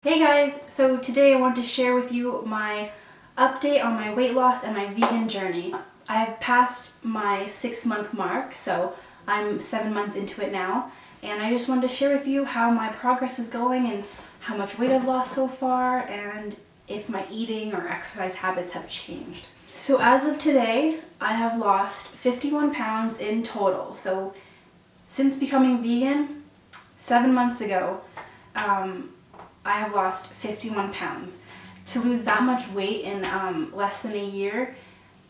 Hey guys, so today I want to share with you my update on my weight loss and my vegan journey. I've passed my 6-month mark, so I'm 7 months into it now, and I just wanted to share with you how my progress is going and how much weight I've lost so far and if my eating or exercise habits have changed. So as of today, I have lost 51 pounds in total. So since becoming vegan 7 months ago, I have lost 51 pounds. To lose that much weight in less than a year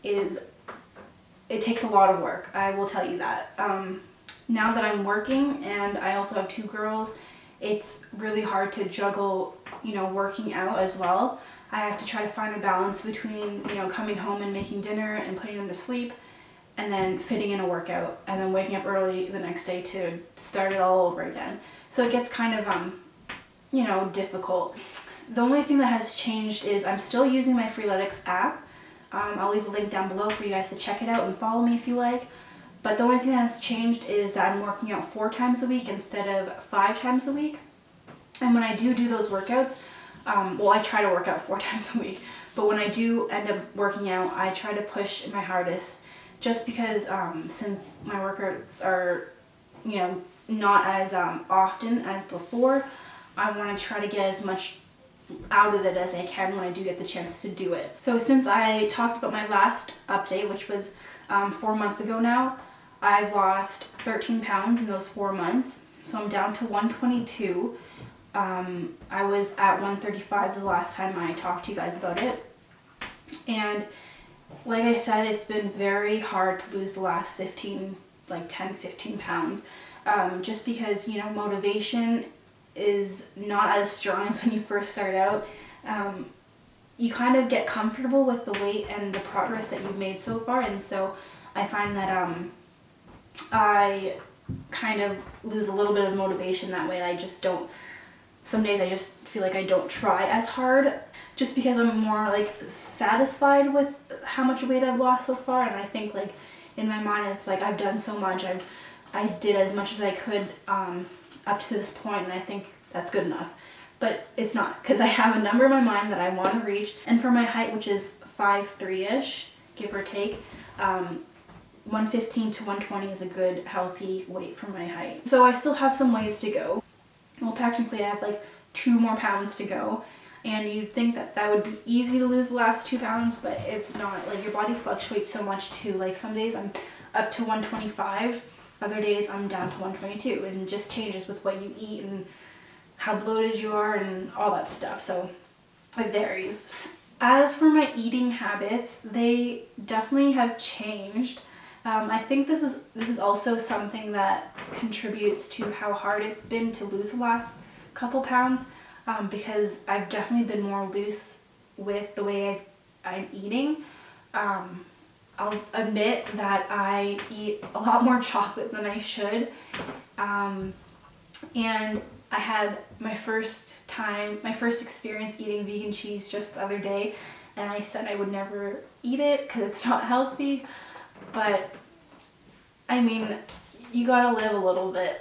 it takes a lot of work, I will tell you that. Now that I'm working and I also have 2 girls, it's really hard to juggle, working out as well. I have to try to find a balance between, coming home and making dinner and putting them to sleep and then fitting in a workout and then waking up early the next day to start it all over again. So it gets kind of difficult. The only thing that has changed is I'm still using my Freeletics app. I'll leave a link down below for you guys to check it out and follow me if you like. But the only thing that has changed is that I'm working out 4 times a week instead of 5 times a week. And when I do those workouts, I try to work out 4 times a week. But when I do end up working out, I try to push my hardest just because since my workouts are, not as often as before, I want to try to get as much out of it as I can when I do get the chance to do it. So since I talked about my last update, which was 4 months ago now, I've lost 13 pounds in those 4 months. So I'm down to 122. I was at 135 the last time I talked to you guys about it. And like I said, it's been very hard to lose the last 10, 15 pounds. Just because, motivation is not as strong as when you first start out. You kind of get comfortable with the weight and the progress that you've made so far, and so I find that I kind of lose a little bit of motivation that way. Some days I just feel like I don't try as hard just because I'm more satisfied with how much weight I've lost so far, and I think in my mind it's I've done so much, I did as much as I could up to this point, and I think that's good enough. But it's not, because I have a number in my mind that I want to reach, and for my height, which is 5'3"-ish, give or take, 115 to 120 is a good healthy weight for my height. So I still have some ways to go. Well, technically I have 2 more pounds to go, and you'd think that would be easy to lose the last 2 pounds, but it's not. Your body fluctuates so much too. Some days I'm up to 125, other days I'm down to 122, and it just changes with what you eat and how bloated you are and all that stuff, so it varies. As for my eating habits, they definitely have changed. I think this is also something that contributes to how hard it's been to lose the last couple pounds, because I've definitely been more loose with the way I'm eating. I'll admit that I eat a lot more chocolate than I should, and I had my first experience eating vegan cheese just the other day, and I said I would never eat it because it's not healthy, but I mean, you gotta live a little bit.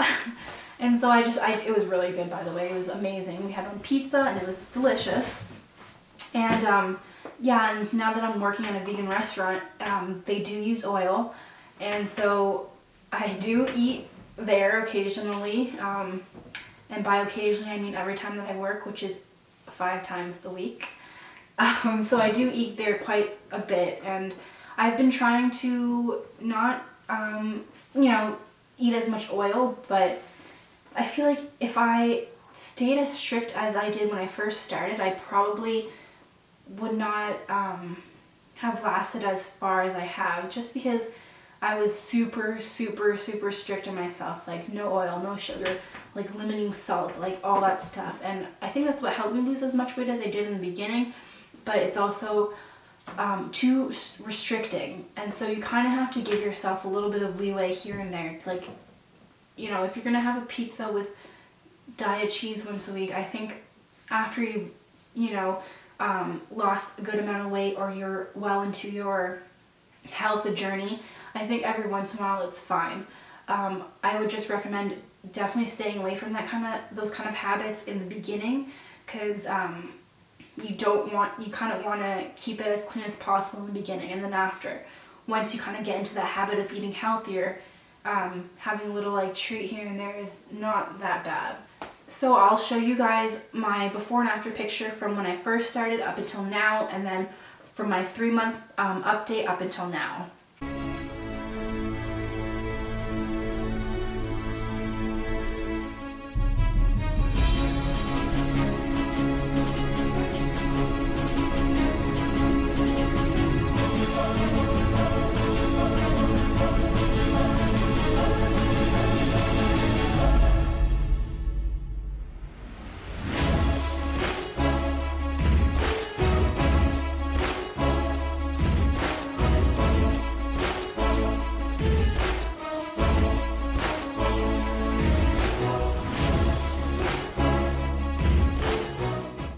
And so it was really good, by the way. It was amazing. We had it on pizza and it was delicious. And and now that I'm working at a vegan restaurant, they do use oil, and so I do eat there occasionally, and by occasionally I mean every time that I work, which is 5 times a week. So I do eat there quite a bit, and I've been trying to not eat as much oil, but I feel like if I stayed as strict as I did when I first started, I probably would not have lasted as far as I have, just because I was super strict on myself, no oil, no sugar, limiting salt, all that stuff. And I think that's what helped me lose as much weight as I did in the beginning, but it's also too restricting, and so you kind of have to give yourself a little bit of leeway here and there. If you're gonna have a pizza with diet cheese once a week, I think after you've lost a good amount of weight, or you're well into your health journey, I think every once in a while it's fine. I would just recommend definitely staying away from those kind of habits in the beginning, because you kind of want to keep it as clean as possible in the beginning, and then after, once you kind of get into the habit of eating healthier, having a little like treat here and there is not that bad. So I'll show you guys my before and after picture from when I first started up until now, and then from my 3-month update up until now.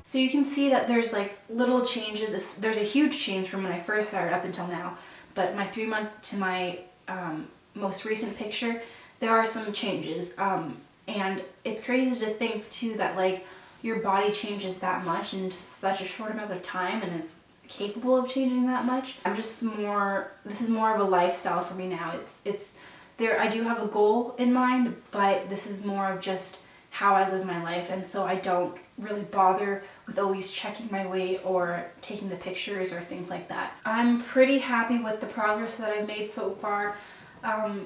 So you can see that there's like little changes. There's a huge change from when I first started up until now, but my 3-month to my most recent picture, there are some changes. And it's crazy to think too that like your body changes that much in such a short amount of time, and it's capable of changing that much. This is more of a lifestyle for me now. I do have a goal in mind, but this is more of just how I live my life, and so I don't really bother with always checking my weight or taking the pictures or things like that. I'm pretty happy with the progress that I've made so far. I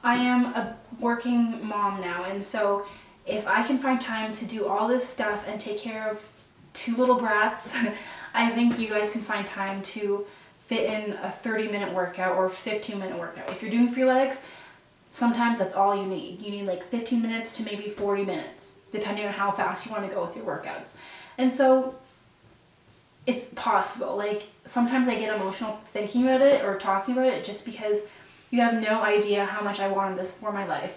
am a working mom now, and so if I can find time to do all this stuff and take care of 2 little brats, I think you guys can find time to fit in a 30-minute workout or 15-minute workout. If you're doing Freeletics, sometimes that's all you need. You need like 15 minutes to maybe 40 minutes, depending on how fast you want to go with your workouts. And so it's possible. Like sometimes I get emotional thinking about it or talking about it, just because you have no idea how much I wanted this for my life.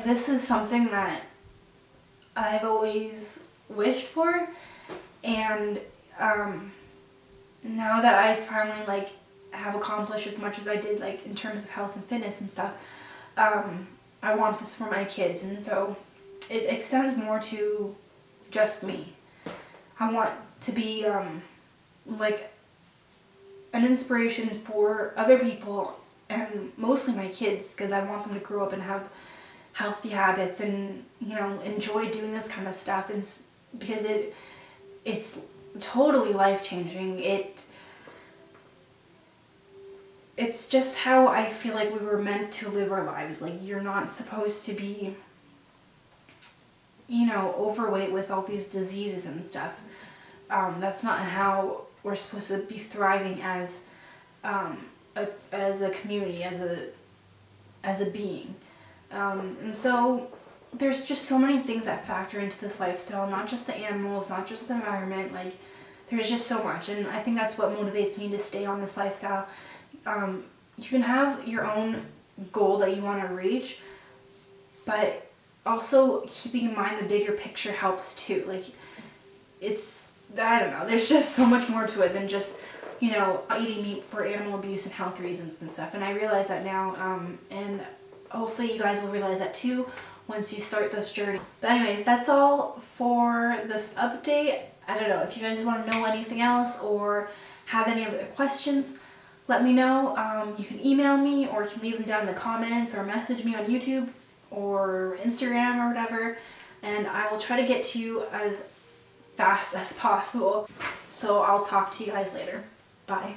This is something that I've always wished for, and now that I finally like have accomplished as much as I did, like in terms of health and fitness and stuff, I want this for my kids, and so it extends more to just me. I want to be like an inspiration for other people, and mostly my kids, because I want them to grow up and have healthy habits and, you know, enjoy doing this kind of stuff, and because it's totally life-changing. It's just how I feel like we were meant to live our lives. Like, you're not supposed to be, you know, overweight with all these diseases and stuff. That's not how we're supposed to be thriving as a community, as a being. And so there's just so many things that factor into this lifestyle, not just the animals, not just the environment. Like, there's just so much, and I think that's what motivates me to stay on this lifestyle. You can have your own goal that you want to reach, but also keeping in mind the bigger picture helps too. Like, I don't know, there's just so much more to it than just, you know, eating meat for animal abuse and health reasons and stuff. And I realize that now, and hopefully you guys will realize that too once you start this journey. But anyways, that's all for this update. I don't know, if you guys want to know anything else or have any other questions, let me know. You can email me, or you can leave them down in the comments, or message me on YouTube or Instagram or whatever, and I will try to get to you as fast as possible. So I'll talk to you guys later. Bye.